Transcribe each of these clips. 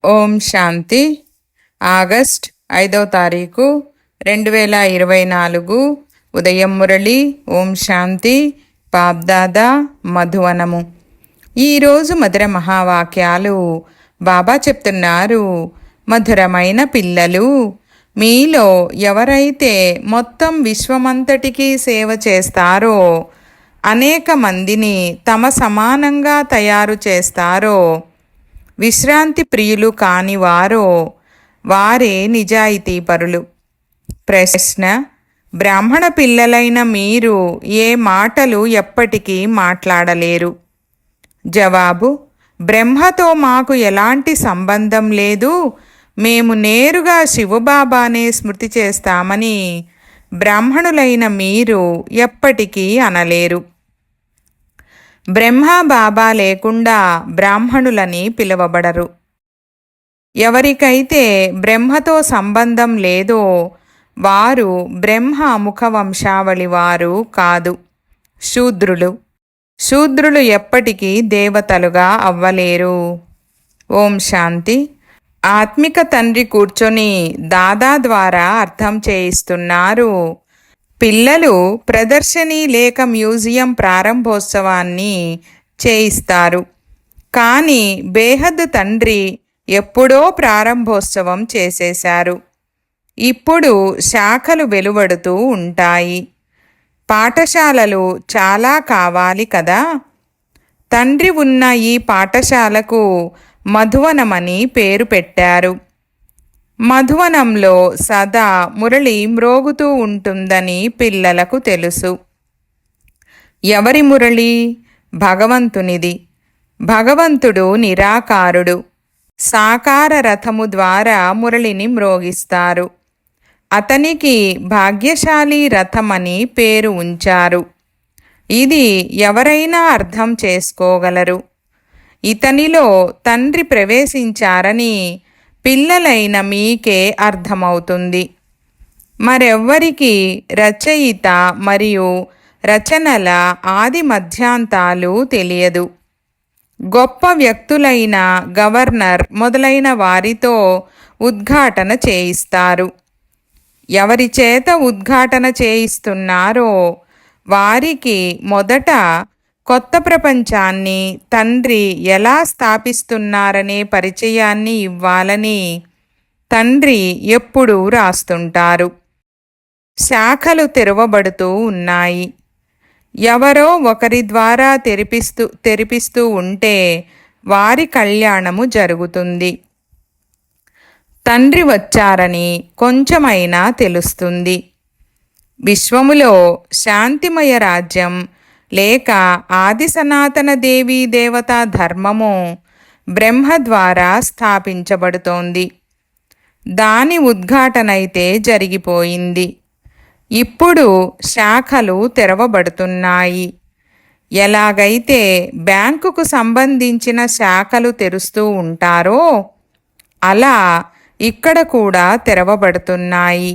ఓం శాంతి. August 5వ తారీఖు 2024 ఉదయం మురళి. ఓం శాంతి. బాబ్దాదా మధువనము. ఈరోజు మధుర మహావాక్యాలు. బాబా చెప్తున్నారు, మధురమైన పిల్లలు, మీలో ఎవరైతే మొత్తం విశ్వమంతటికీ సేవ చేస్తారో, అనేక మందిని తమ సమానంగా తయారు చేస్తారో, విశ్రాంతి ప్రియులు కాని వారో, వారే నిజాయితీ పరులు. ప్రశ్న: బ్రాహ్మణ పిల్లలైన మీరు ఏ మాటలు ఎప్పటికీ మాట్లాడలేరు? జవాబు: బ్రహ్మతో మాకు ఎలాంటి సంబంధం లేదు, మేము నేరుగా శివబాబానే స్మృతి చేస్తామని బ్రాహ్మణులైన మీరు ఎప్పటికీ అనలేరు. బ్రహ్మ బాబా లేకుండా బ్రాహ్మణులని పిలువబడరు. ఎవరికైతే బ్రహ్మతో సంబంధం లేదో వారు బ్రహ్మ ముఖవంశావళి వారు కాదు, శూద్రులు. శూద్రులు ఎప్పటికీ దేవతలుగా అవ్వలేరు. ఓం శాంతి. ఆత్మిక తండ్రి కూర్చొని దాదా ద్వారా అర్థం చేయిస్తున్నారు. పిల్లలు ప్రదర్శని లేక మ్యూజియం ప్రారంభోత్సవాన్ని చేయిస్తారు, కానీ బేహద్ తండ్రి ఎప్పుడో ప్రారంభోత్సవం చేసేశారు. ఇప్పుడు శాఖలు వెలువడుతూ ఉంటాయి. పాఠశాలలు చాలా కావాలి కదా. తండ్రి ఉన్న ఈ పాఠశాలకు మధువనమని పేరు పెట్టారు. మధువనంలో సదా మురళి మ్రోగుతూ ఉంటుందని పిల్లలకు తెలుసు. ఎవరి మురళి? భగవంతునిది. భగవంతుడు నిరాకారుడు. సాకార రథము ద్వారా మురళిని మ్రోగిస్తారు. అతనికి భాగ్యశాలి రథమని పేరు ఉంచారు. ఇది ఎవరైనా అర్థం చేసుకోగలరు. ఇతనిలో తండ్రి ప్రవేశించారని పిల్లలైన మీకే అర్థమవుతుంది. మరెవ్వరికి రచయిత మరియు రచనల ఆది మధ్యాంతాలు తెలియదు. గొప్ప వ్యక్తులైన గవర్నర్ మొదలైన వారితో ఉద్ఘాటన చేయిస్తారు. ఎవరి చేత ఉద్ఘాటన చేయిస్తున్నారో వారికి మొదట కొత్త ప్రపంచాన్ని తండ్రి ఎలా స్థాపిస్తున్నారనే పరిచయాన్ని ఇవ్వాలని తండ్రి ఎప్పుడూ రాస్తుంటారు. శాఖలు తెరవబడుతూ ఉన్నాయి. ఎవరో ఒకరి ద్వారా తెరిపిస్తూ ఉంటే వారి కళ్యాణము జరుగుతుంది. తండ్రి వచ్చారని కొంచెమైనా తెలుస్తుంది. విశ్వములో శాంతిమయ రాజ్యం లేక ఆది సనాతన దేవీ దేవతా ధర్మము బ్రహ్మ ద్వారా స్థాపించబడుతోంది. దాని ఉద్ఘాటనైతే జరిగిపోయింది. ఇప్పుడు శాఖలు తెరవబడుతున్నాయి. ఎలాగైతే బ్యాంకుకు సంబంధించిన శాఖలు తెరుస్తూ ఉంటారో అలా ఇక్కడ కూడా తెరవబడుతున్నాయి.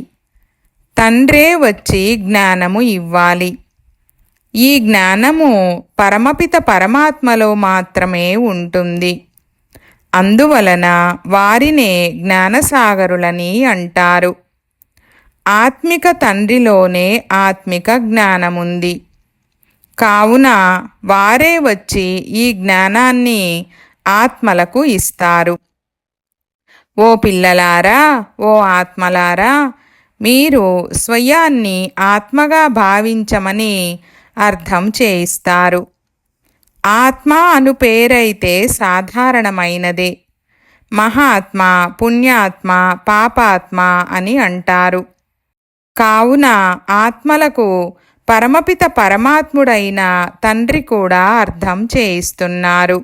తండ్రే వచ్చి జ్ఞానము ఇవ్వాలి. ఈ జ్ఞానము పరమపిత పరమాత్మలో మాత్రమే ఉంటుంది. అందువలన వారినే జ్ఞానసాగరులని అంటారు. ఆత్మిక తండ్రిలోనే ఆత్మిక జ్ఞానముంది. కావున వారే వచ్చి ఈ జ్ఞానాన్ని ఆత్మలకు ఇస్తారు. ఓ పిల్లలారా, ఓ ఆత్మలారా, మీరు స్వయాన్ని ఆత్మగా భావించమని అర్థం చేయిస్తారు. ఆత్మ అను పేరైతే సాధారణమైనదే. మహాత్మ, పుణ్యాత్మ, పాపాత్మ అని అంటారు. కావున ఆత్మలకు పరమపిత పరమాత్ముడైన తండ్రి కూడా అర్థం చేయిస్తున్నారు.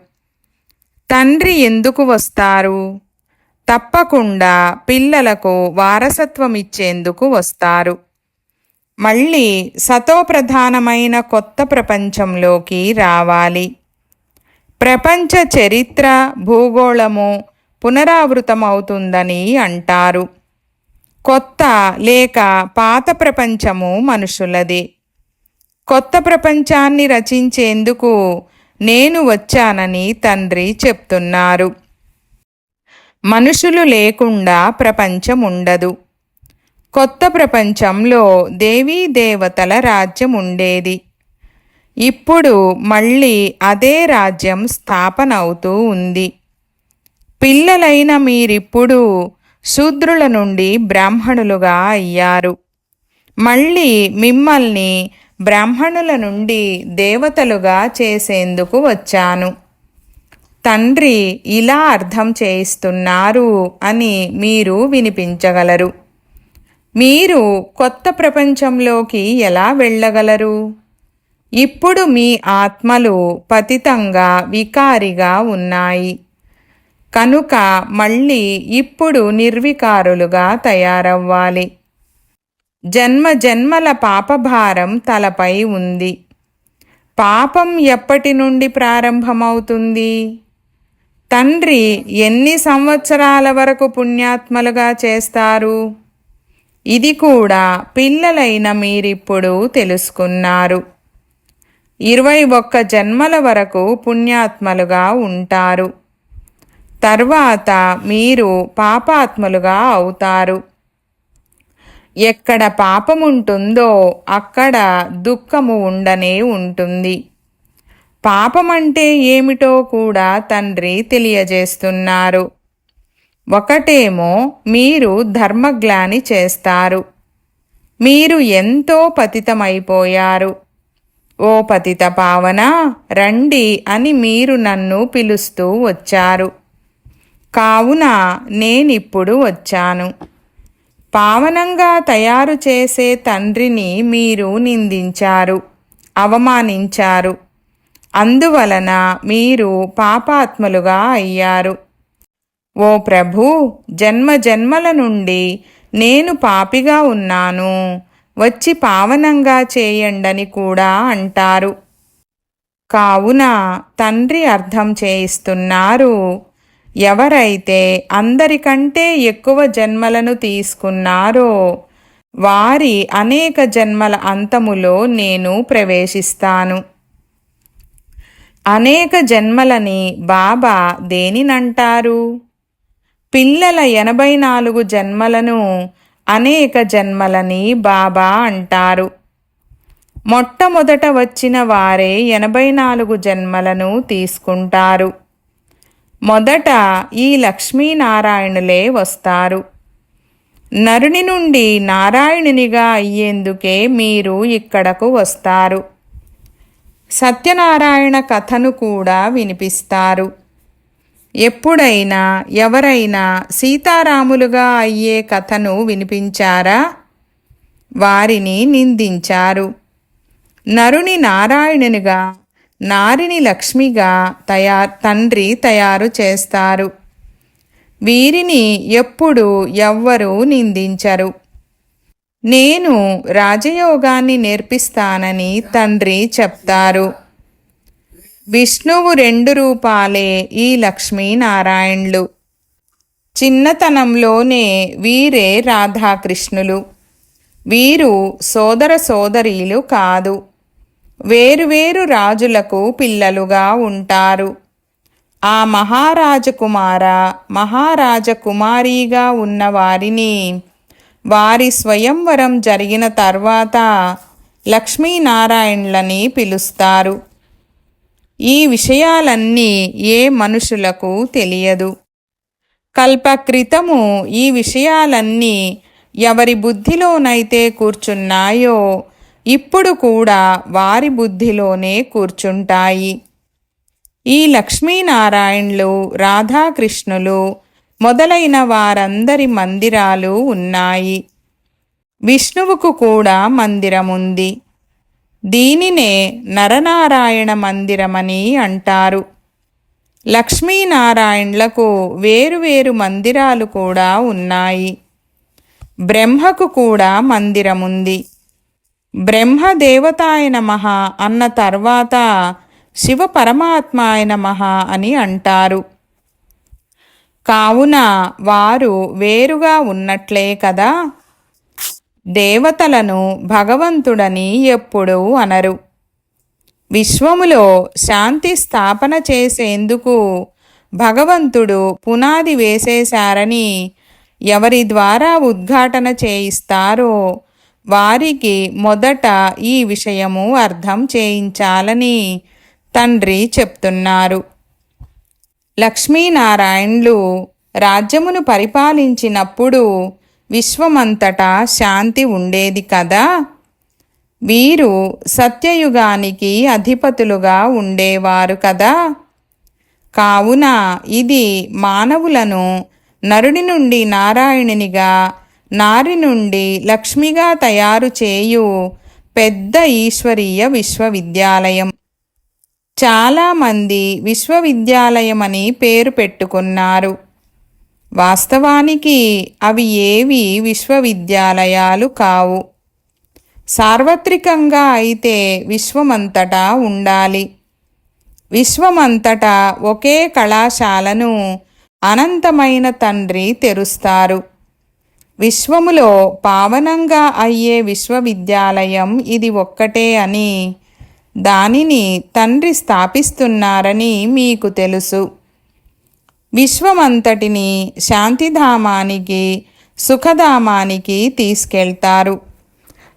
తండ్రి ఎందుకు వస్తారు? తప్పకుండా పిల్లలకు వారసత్వం ఇచ్చేందుకు వస్తారు. మళ్ళీ సతోప్రధానమైన కొత్త ప్రపంచంలోకి రావాలి. ప్రపంచ చరిత్ర, భూగోళము పునరావృతమవుతుందని అంటారు. కొత్త లేక పాత ప్రపంచము మనుషులదే. కొత్త ప్రపంచాన్ని రచించేందుకు నేను వచ్చానని తండ్రి చెప్తున్నారు. మనుషులు లేకుండా ప్రపంచం ఉండదు. కొత్త ప్రపంచంలో దేవీ దేవతల రాజ్యం ఉండేది. ఇప్పుడు మళ్ళీ అదే రాజ్యం స్థాపన అవుతూ ఉంది. పిల్లలైన మీరిప్పుడు శూద్రుల నుండి బ్రాహ్మణులుగా అయ్యారు. మళ్ళీ మిమ్మల్ని బ్రాహ్మణుల నుండి దేవతలుగా చేసేందుకు వచ్చాను. తండ్రి ఇలా అర్థం చేయిస్తున్నారు అని మీరు వినిపించగలరు. మీరు కొత్త ప్రపంచంలోకి ఎలా వెళ్ళగలరు? ఇప్పుడు మీ ఆత్మలు పతితంగా వికారిగా ఉన్నాయి కనుక మళ్ళీ ఇప్పుడు నిర్వికారులుగా తయారవ్వాలి. జన్మ జన్మల పాపభారం తలపై ఉంది. పాపం ఎప్పటి నుండి ప్రారంభమవుతుంది? తండ్రి ఎన్ని సంవత్సరాల వరకు పుణ్యాత్మలుగా చేస్తారు? ఇది కూడా పిల్లలైన మీరిప్పుడు తెలుసుకున్నారు. 21 జన్మల వరకు పుణ్యాత్మలుగా ఉంటారు. తర్వాత మీరు పాపాత్ములుగా అవుతారు. ఎక్కడ పాపముంటుందో అక్కడ దుఃఖము ఉండనే ఉంటుంది. పాపమంటే ఏమిటో కూడా తండ్రి తెలియజేస్తున్నారు. ఒకటేమో మీరు ధర్మగ్లాని చేస్తారు. మీరు ఎంతో పతితమైపోయారు. ఓ పతిత పావన రండి అని మీరు నన్ను పిలుస్తూ వచ్చారు. కావున నేనిప్పుడు వచ్చాను. పావనంగా తయారు చేసే తండ్రిని మీరు నిందించారు, అవమానించారు. అందువలన మీరు పాపాత్ములుగా అయ్యారు. ఓ ప్రభూ, జన్మ జన్మల నుండి నేను పాపిగా ఉన్నాను, వచ్చి పావనంగా చేయండని కూడా అంటారు. కావున తండ్రి అర్థం చేయిస్తున్నారు. ఎవరైతే అందరికంటే ఎక్కువ జన్మలను తీసుకున్నారో వారి అనేక జన్మల అంతములో నేను ప్రవేశిస్తాను. అనేక జన్మలని బాబా దేనినంటారు? పిల్లల 84 జన్మలను అనేక జన్మలని బాబా అంటారు. మొట్టమొదట వచ్చిన వారే 84 జన్మలను తీసుకుంటారు. మొదట ఈ లక్ష్మీనారాయణులే వస్తారు. నరుని నుండి నారాయణునిగా అయ్యేందుకే మీరు ఇక్కడకు వస్తారు. సత్యనారాయణ కథను కూడా వినిపిస్తారు. ఎప్పుడైనా ఎవరైనా సీతారాములుగా అయ్యే కథను వినిపించారా? వారిని నిందించారు. నరుని నారాయణునిగా, నారిని లక్ష్మిగా తండ్రి తయారు చేస్తారు. వీరిని ఎప్పుడు ఎవ్వరూ నిందించరు. నేను రాజయోగాన్ని నేర్పిస్తానని తండ్రి చెప్తారు. విష్ణువు 2 రూపాలే ఈ లక్ష్మీనారాయణులు. చిన్నతనంలోనే వీరే రాధాకృష్ణులు. వీరు సోదర సోదరీలు కాదు. వేరువేరు రాజులకు పిల్లలుగా ఉంటారు. ఆ మహారాజకుమార మహారాజకుమారిగా ఉన్న వారిని వారి స్వయంవరం జరిగిన తర్వాత లక్ష్మీనారాయణులని పిలుస్తారు. ఈ విషయాలన్నీ ఏ మనుషులకు తెలియదు. కల్పక్రితము ఈ విషయాలన్నీ ఎవరి బుద్ధిలోనైతే కూర్చున్నాయో ఇప్పుడు కూడా వారి బుద్ధిలోనే కూర్చుంటాయి. ఈ లక్ష్మీనారాయణులు, రాధాకృష్ణులు మొదలైన వారందరి మందిరాలు ఉన్నాయి. విష్ణువుకు కూడా మందిరముంది. దీనినే నరనారాయణ మందిరమని అంటారు. లక్ష్మీనారాయణులకు వేరువేరు మందిరాలు కూడా ఉన్నాయి. బ్రహ్మకు కూడా మందిరముంది. బ్రహ్మదేవతాయ నమః అన్న తర్వాత శివ పరమాత్మాయ నమః అని అంటారు. కావున వారు వేరుగా ఉన్నట్లే కదా. దేవతలను భగవంతుడని ఎప్పుడూ అనరు. విశ్వములో శాంతి స్థాపన చేసేందుకు భగవంతుడు పునాది వేసేశారని ఎవరి ద్వారా ఉద్ఘాటన చేయిస్తారో వారికి మొదట ఈ విషయము అర్థం చేయించాలని తండ్రి చెప్తున్నారు. లక్ష్మీనారాయణులు రాజ్యమును పరిపాలించినప్పుడు విశ్వమంతటా శాంతి ఉండేది కదా. వీరు సత్యయుగానికి అధిపతులుగా ఉండేవారు కదా. కావున ఇది మానవులను నరుని నుండి నారాయణునిగా, నారి నుండి లక్ష్మిగా తయారు చేయు పెద్ద ఈశ్వరీయ విశ్వవిద్యాలయం. చాలామంది విశ్వవిద్యాలయమని పేరు పెట్టుకున్నారు. వాస్తవానికి అవి ఏవి విశ్వవిద్యాలయాలు కావు. సార్వత్రికంగా అయితే విశ్వమంతటా ఉండాలి. విశ్వమంతటా ఒకే కళాశాలను అనంతమైన తండ్రి తెరుస్తారు. విశ్వములో పావనంగా అయ్యే విశ్వవిద్యాలయం ఇది ఒక్కటే అని, దానిని తండ్రి స్థాపిస్తున్నారని మీకు తెలుసు. విశ్వమంతటిని శాంతిధామానికి, సుఖధామానికి తీసుకెళ్తారు.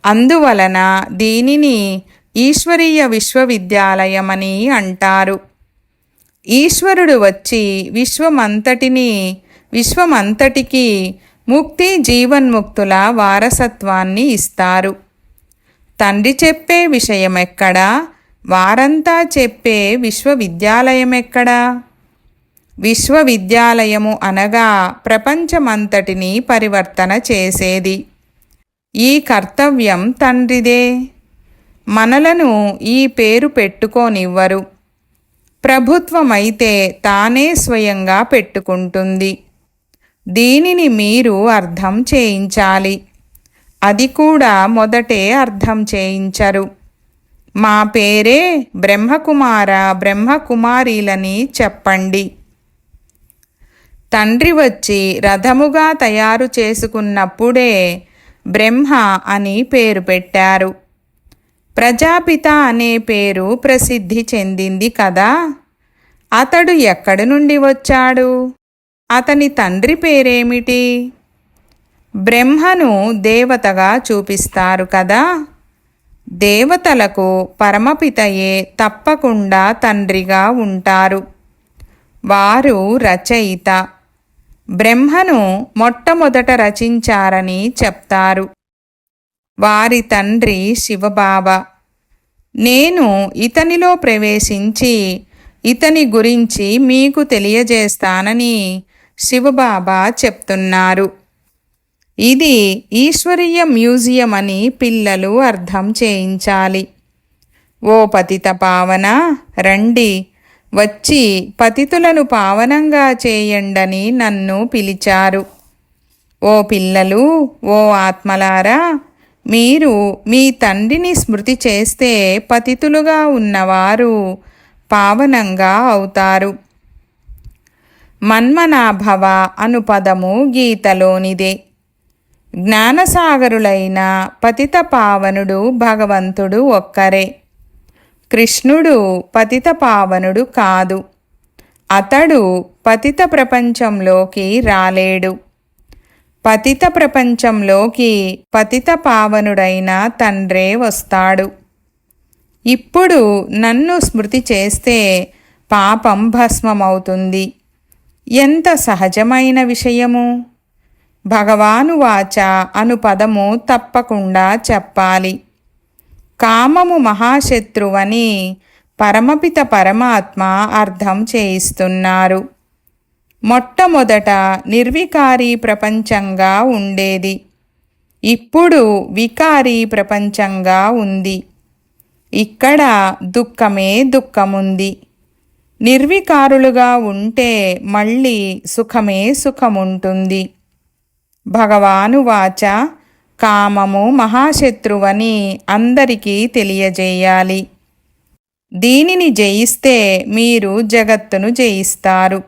అందువలన దీనిని ఈశ్వరీయ విశ్వవిద్యాలయమని అంటారు. ఈశ్వరుడు వచ్చి విశ్వమంతటికి ముక్తి జీవన్ముక్తుల వారసత్వాన్ని ఇస్తారు. తండ్రి చెప్పే విషయమెక్కడా? వారంతా చెప్పే విశ్వవిద్యాలయమెక్కడా? విశ్వవిద్యాలయము అనగా ప్రపంచమంతటిని పరివర్తన చేసేది. ఈ కర్తవ్యం తండ్రిదే. మనలను ఈ పేరు పెట్టుకోనివ్వరు. ప్రభుత్వమైతే తానే స్వయంగా పెట్టుకుంటుంది. దీనిని మీరు అర్థం చేయించాలి. అది కూడా మొదటే అర్థం చేయించరు. మా పేరే బ్రహ్మకుమార, బ్రహ్మకుమారీలని చెప్పండి. తండ్రి వచ్చి రథముగా తయారు చేసుకున్నప్పుడే బ్రహ్మ అని పేరు పెట్టారు. ప్రజాపిత అనే పేరు ప్రసిద్ధి చెందింది కదా. అతడు ఎక్కడి నుండి వచ్చాడు? అతని తండ్రి పేరేమిటి? బ్రహ్మను దేవతగా చూపిస్తారు కదా. దేవతలకు పరమపితయే తప్పకుండా తండ్రిగా ఉంటారు. వారు రచయిత. బ్రహ్మను మొట్టమొదట రచించారని చెప్తారు. వారి తండ్రి శివబాబా. నేను ఇతనిలో ప్రవేశించి ఇతని గురించి మీకు తెలియజేస్తానని శివబాబా చెప్తున్నారు. ఇది ఈశ్వరీయ మ్యూజియం అని పిల్లలు అర్థం చేయించాలి. ఓ పతిత పావన, రండి, వచ్చి పతితులను పావనంగా చేయండని నన్ను పిలిచారు. ఓ పిల్లలు, ఓ ఆత్మలారా, మీరు మీ తండ్రిని స్మృతి చేస్తే పతితులుగా ఉన్నవారు పావనంగా అవుతారు. మన్మనాభవ అను పదము గీతలోనిదే. జ్ఞానసాగరులైన పతిత పావనుడు భగవంతుడు ఒక్కరే. కృష్ణుడు పతిత పావనుడు కాదు. అతడు పతిత ప్రపంచంలోకి రాలేడు. పతిత ప్రపంచంలోకి పతిత పావనుడైన తండ్రే వస్తాడు. ఇప్పుడు నన్ను స్మృతి చేస్తే పాపం భస్మమవుతుంది. ఎంత సహజమైన విషయము! భగవానువాచ అను పదము తప్పకుండా చెప్పాలి. కామము మహాశత్రువని పరమపిత పరమాత్మ అర్థం చేయిస్తున్నారు. మొట్టమొదట నిర్వికారీ ప్రపంచంగా ఉండేది. ఇప్పుడు వికారీ ప్రపంచంగా ఉంది. ఇక్కడ దుఃఖమే దుఃఖముంది. నిర్వికారులుగా ఉంటే మళ్ళీ సుఖమే సుఖముంటుంది. భగవానువాచ కామము మహాశత్రువని అందరికీ తెలియజేయాలి. దీనిని జయిస్తే మీరు జగత్తును జయిస్తారు.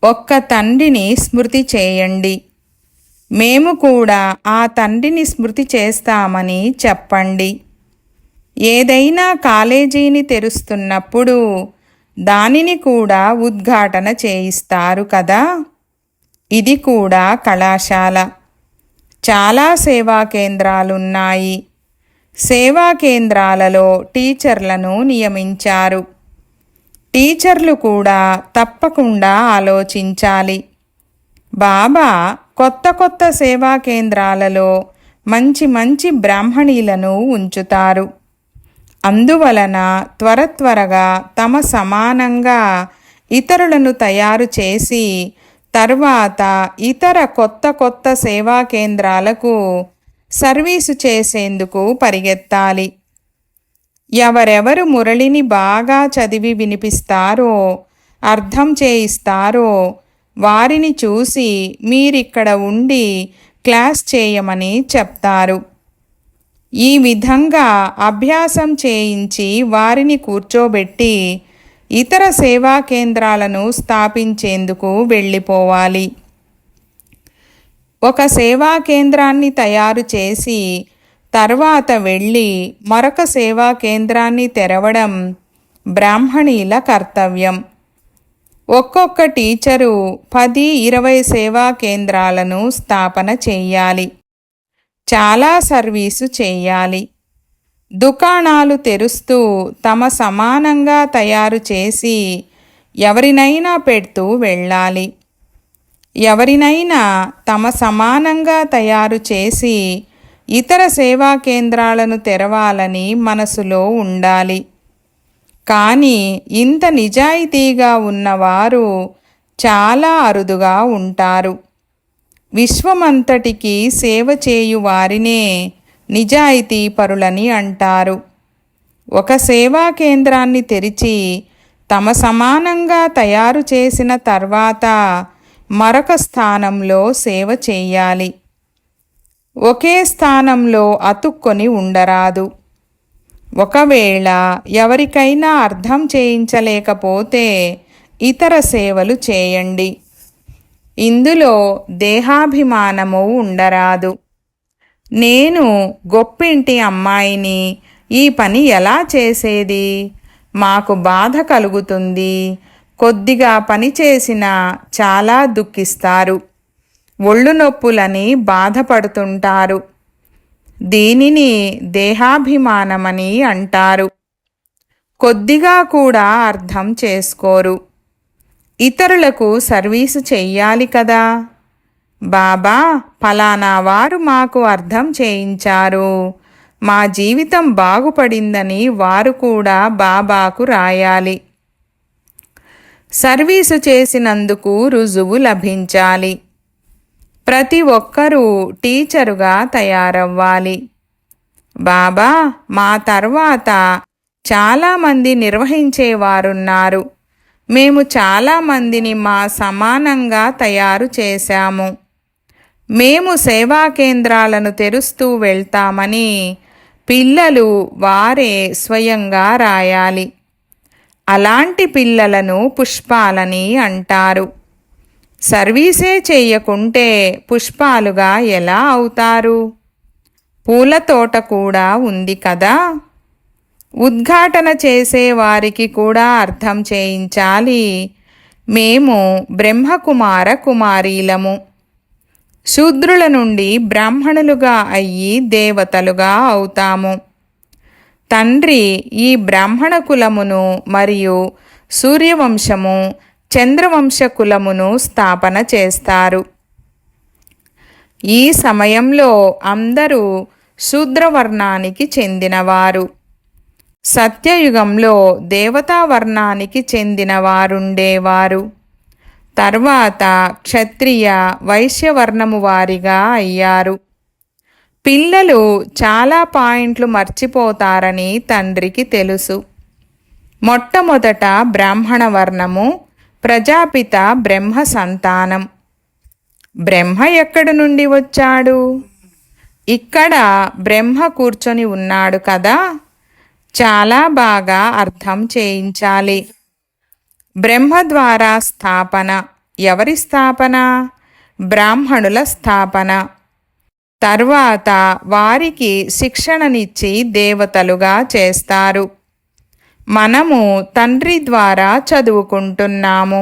ఒక్క తండ్రిని స్మృతి చేయండి. మేము కూడా ఆ తండ్రిని స్మృతి చేస్తామని చెప్పండి. ఏదైనా కాలేజీని తెరుస్తున్నప్పుడు దానిని కూడా ఉద్ఘాటన చేయిస్తారు కదా. ఇది కూడా కళాశాల. చాలా సేవా కేంద్రాలున్నాయి. సేవా కేంద్రాలలో టీచర్లను నియమించారు. టీచర్లు కూడా తప్పకుండా ఆలోచించాలి. బాబా కొత్త కొత్త సేవా కేంద్రాలలో మంచి మంచి బ్రాహ్మణీలను ఉంచుతారు. అందువలన త్వరగా తమ సమానంగా ఇతరులను తయారు చేసి తర్వాత ఇతర కొత్త కొత్త సేవా కేంద్రాలకు సర్వీసు చేసేందుకు పరిగెత్తాలి. ఎవరెవరు మురళిని బాగా చదివి వినిపిస్తారో, అర్థం చేయిస్తారో వారిని చూసి మీరిక్కడ ఉండి క్లాస్ చేయమని చెప్తారు. ఈ విధంగా అభ్యాసం చేయించి వారిని కూర్చోబెట్టి ఇతర సేవా కేంద్రాలను స్థాపించేందుకు వెళ్ళిపోవాలి. ఒక సేవా కేంద్రాన్ని తయారు చేసి తర్వాత వెళ్ళి మరొక సేవా కేంద్రాన్ని తెరవడం బ్రాహ్మణీల కర్తవ్యం. ఒక్కొక్క టీచరు 10-20 సేవా కేంద్రాలను స్థాపన చెయ్యాలి. చాలా సర్వీసు చెయ్యాలి. దుకాణాలు తెరుస్తూ తమ సమానంగా తయారు చేసి ఎవరినైనా పెడుతూ వెళ్ళాలి. ఎవరినైనా తమ సమానంగా తయారు చేసి ఇతర సేవా కేంద్రాలను తెరవాలని మనసులో ఉండాలి. కానీ ఇంత నిజాయితీగా ఉన్నవారు చాలా అరుదుగా ఉంటారు. విశ్వమంతటికి సేవ చేయు వారినే నిజాయితీ పరులని అంటారు. ఒక సేవా కేంద్రాన్ని తెరిచి తమ సమానంగా తయారు చేసిన తర్వాత మరొక స్థానంలో సేవ చేయాలి. ఒకే స్థానంలో అతుక్కొని ఉండరాదు. ఒకవేళ ఎవరికైనా అర్థం చేయించలేకపోతే ఇతర సేవలు చేయండి. ఇందులో దేహాభిమానము ఉండరాదు. నేను గొప్పింటి అమ్మాయిని, ఈ పని ఎలా చేసేది? మాకు బాధ కలుగుతుంది. కొద్దిగా పని చేసినా చాలా దుఃఖిస్తారు. ఒళ్ళు నొప్పులని బాధపడుతుంటారు. దీనిని దేహాభిమానమని అంటారు. కొద్దిగా కూడా అర్థం చేసుకోరు. ఇతరులకు సర్వీసు చెయ్యాలి కదా. బాబా ఫలానా వారు మాకు అర్థం చేయించారు, మా జీవితం బాగుపడిందని వారు కూడా బాబాకు రాయాలి. సర్వీసు చేసినందుకు రుజువు లభించాలి. ప్రతి ఒక్కరూ టీచరుగా తయారవ్వాలి. బాబా మా తర్వాత చాలామంది నిర్వహించేవారున్నారు. మేము చాలామందిని మా సమానంగా తయారు చేశాము. మేము సేవా కేంద్రాలను తెరుస్తూ వెళ్తామని పిల్లలు వారే స్వయంగా రాయాలి. అలాంటి పిల్లలను పుష్పాలని అంటారు. సర్వీసే చెయ్యకుంటే పుష్పాలుగా ఎలా అవుతారు? పూల తోట కూడా ఉంది కదా. ఉద్ఘాటన చేసే వారికి కూడా అర్థం చేయించాలి. మేము బ్రహ్మకుమార కుమారీలము. శూద్రుల నుండి బ్రాహ్మణులుగా అయ్యి దేవతలుగా అవుతాము. తండ్రి ఈ బ్రాహ్మణ కులమును మరియు సూర్యవంశము, చంద్రవంశ కులమును స్థాపన చేస్తారు. ఈ సమయంలో అందరూ శూద్రవర్ణానికి చెందినవారు. సత్యయుగంలో దేవతావర్ణానికి చెందినవారుండేవారు. తర్వాత క్షత్రియ, వైశ్యవర్ణము వారిగా అయ్యారు. పిల్లలు చాలా పాయింట్లు మర్చిపోతారని తండ్రికి తెలుసు. మొట్టమొదట బ్రాహ్మణ వర్ణము, ప్రజాపిత బ్రహ్మ సంతానం. బ్రహ్మ ఎక్కడి నుండి వచ్చాడు? ఇక్కడ బ్రహ్మ కూర్చొని ఉన్నాడు కదా. చాలా బాగా అర్థం చేయించాలి. బ్రహ్మ ద్వారా స్థాపన. ఎవరి స్థాపన? బ్రాహ్మణుల స్థాపన. తర్వాత వారికి శిక్షణనిచ్చి దేవతలుగా చేస్తారు. మనము తండ్రి ద్వారా చదువుకుంటున్నాము.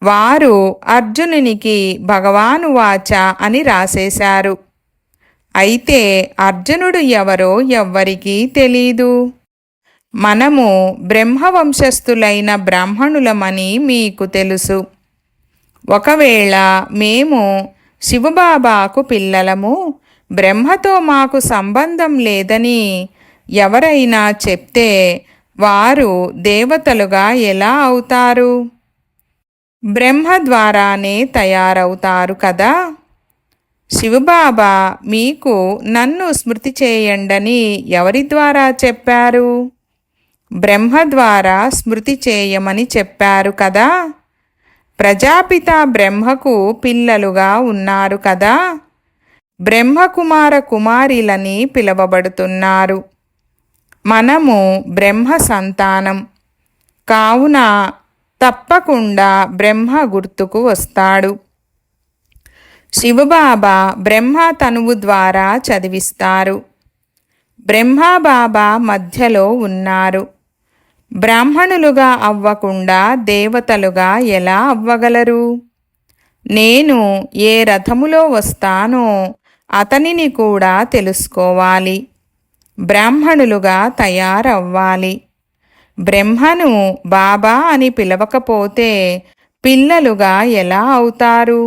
వారు అర్జునునికి భగవాను వాచ అని రాసేశారు. అయితే అర్జునుడు ఎవరో ఎవ్వరికీ తెలీదు. మనము బ్రహ్మవంశస్థులైన బ్రాహ్మణులమని మీకు తెలుసు. ఒకవేళ మేము శివబాబాకు పిల్లలము, బ్రహ్మతో మాకు సంబంధం లేదని ఎవరైనా చెప్తే వారు దేవతలుగా ఎలా అవుతారు? బ్రహ్మ ద్వారానే తయారవుతారు కదా. శివబాబా మీకు నన్ను స్మృతి చేయండని ఎవరి ద్వారా చెప్పారు? బ్రహ్మ ద్వారా స్మృతి చేయమని చెప్పారు కదా. ప్రజాపిత బ్రహ్మకు పిల్లలుగా ఉన్నారు కదా. బ్రహ్మకుమార కుమారిలని పిలువబడుతున్నారు. మనము బ్రహ్మ సంతానం కావున తప్పకుండా బ్రహ్మ గుర్తుకు వస్తాడు. శివబాబా బ్రహ్మ తనువు ద్వారా చదివిస్తారు. బ్రహ్మబాబా మధ్యలో ఉన్నారు. బ్రాహ్మణులుగా అవ్వకుండా దేవతలుగా ఎలా అవ్వగలరు? నేను ఏ రథములో వస్తానో అతనిని కూడా తెలుసుకోవాలి. బ్రాహ్మణులుగా తయారవ్వాలి. బ్రహ్మను బాబా అని పిలవకపోతే పిల్లలుగా ఎలా అవుతారు?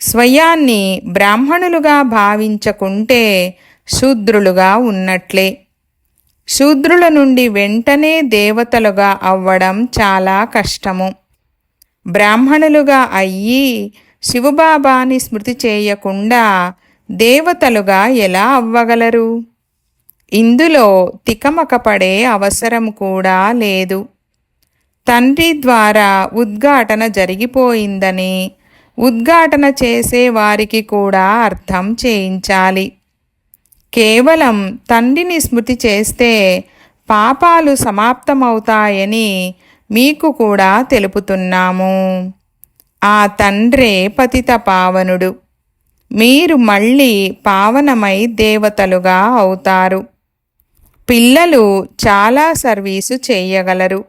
స్వయాన్ని బ్రాహ్మణులుగా భావించకుంటే శూద్రులుగా ఉన్నట్లే. శూద్రుల నుండి వెంటనే దేవతలుగా అవ్వడం చాలా కష్టము. బ్రాహ్మణులుగా అయ్యి శివబాబాని స్మృతి చేయకుండా దేవతలుగా ఎలా అవ్వగలరు? ఇందులో తికమకపడే అవసరం కూడా లేదు. తండ్రి ద్వారా ఉద్ఘాటన జరిగిపోయిందని ఉద్ఘాటన చేసే వారికి కూడా అర్థం చేయించాలి. కేవలం తండ్రిని స్మృతి చేస్తే పాపాలు సమాప్తమవుతాయని మీకు కూడా తెలుపుతున్నాము. ఆ తండ్రే పతిత పావనుడు. మీరు మళ్ళీ పావనమై దేవతలుగా అవుతారు. పిల్లలు చాలా సర్వీసు చేయగలరు.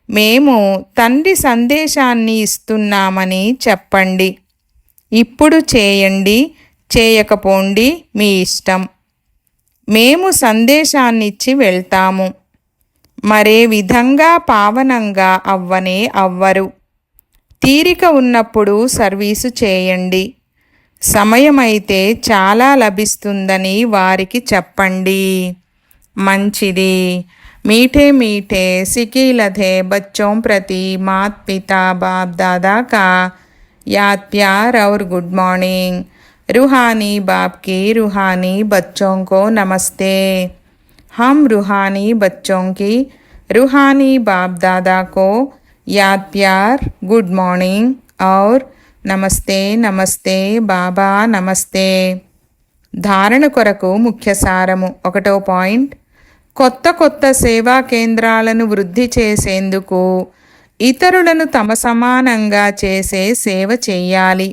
మేము తండ్రి సందేశాన్ని ఇస్తున్నామని చెప్పండి. ఇప్పుడు చేయండి, చేయకపోండి మీ ఇష్టం. మేము సందేశాన్నిచ్చి వెళ్తాము. మరే విధంగా పావనంగా అవ్వనే అవ్వరు. తీరిక ఉన్నప్పుడు సర్వీసు చేయండి. సమయమైతే చాలా లభిస్తుందని వారికి చెప్పండి. మంచిది. मीठे मीठे सिकीलधे बच्चों प्रति मात पिता बाप दादा का याद प्यार और गुड मॉर्निंग। रूहानी बाप की रूहानी बच्चों को नमस्ते। हम रूहानी बच्चों की रूहानी बाप दादा को याद प्यार गुड मॉर्निंग और नमस्ते नमस्ते बाबा नमस्ते। धारण కొరకు ముఖ్య సారము 1వ పాయింట్. కొత్త కొత్త సేవా కేంద్రాలను వృద్ధి చేసేందుకు ఇతరులను తమ సమానంగా చేసే సేవ చేయాలి.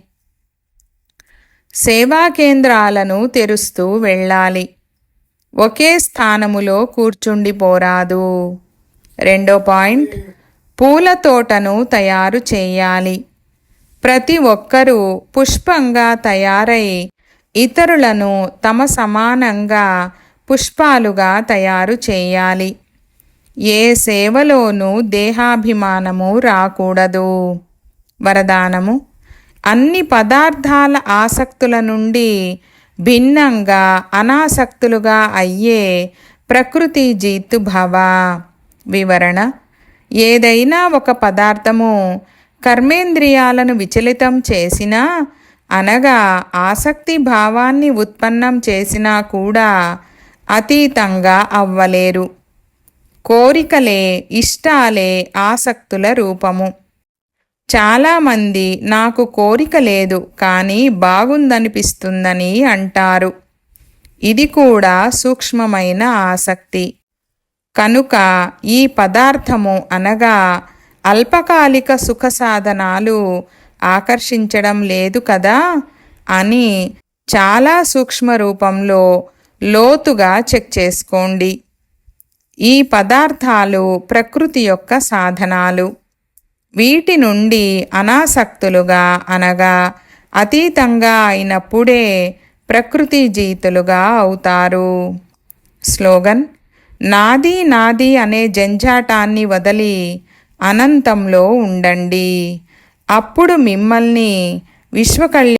సేవా కేంద్రాలను తెరుస్తూ వెళ్ళాలి. ఒకే స్థానములో కూర్చుండిపోరాదు. 2వ పాయింట్. పూల తోటను తయారు చేయాలి. ప్రతి ఒక్కరూ పుష్పంగా తయారై ఇతరులను తమ సమానంగా పుష్పాలుగా తయారు చేయాలి. ఏ సేవలోనూ దేహాభిమానము రాకూడదు. వరదానము. అన్ని పదార్థాల ఆసక్తుల నుండి భిన్నంగా అనాసక్తులుగా అయ్యే ప్రకృతి జీతు భవ. వివరణ. ఏదైనా ఒక పదార్థము కర్మేంద్రియాలను విచలితం చేసినా అనగా ఆసక్తి భావాన్ని ఉత్పన్నం చేసినా కూడా అతీతంగా అవ్వలేరు. కోరికలే ఇష్టాలే ఆసక్తుల రూపము. చాలామంది నాకు కోరిక లేదు కానీ బాగుందనిపిస్తుందని అంటారు. ఇది కూడా సూక్ష్మమైన ఆసక్తి. కనుక ఈ పదార్థము అనగా అల్పకాలిక సుఖ సాధనాలు ఆకర్షించడం లేదు కదా అని చాలా సూక్ష్మ రూపంలో లోతుగా చెక్ చేసుకోండి. ఈ పదార్థాలు ప్రకృతి యొక్క సాధనాలు. వీటి నుండి అనాసక్తులుగా అనగా అతీతంగా అయినప్పుడే ప్రకృతి జీతులుగా అవుతారు. స్లోగన్: నాది నాది అనే జంజాటాన్ని వదిలి అనంతంలో ఉండండి. అప్పుడు మిమ్మల్ని విశ్వకళ్యాణ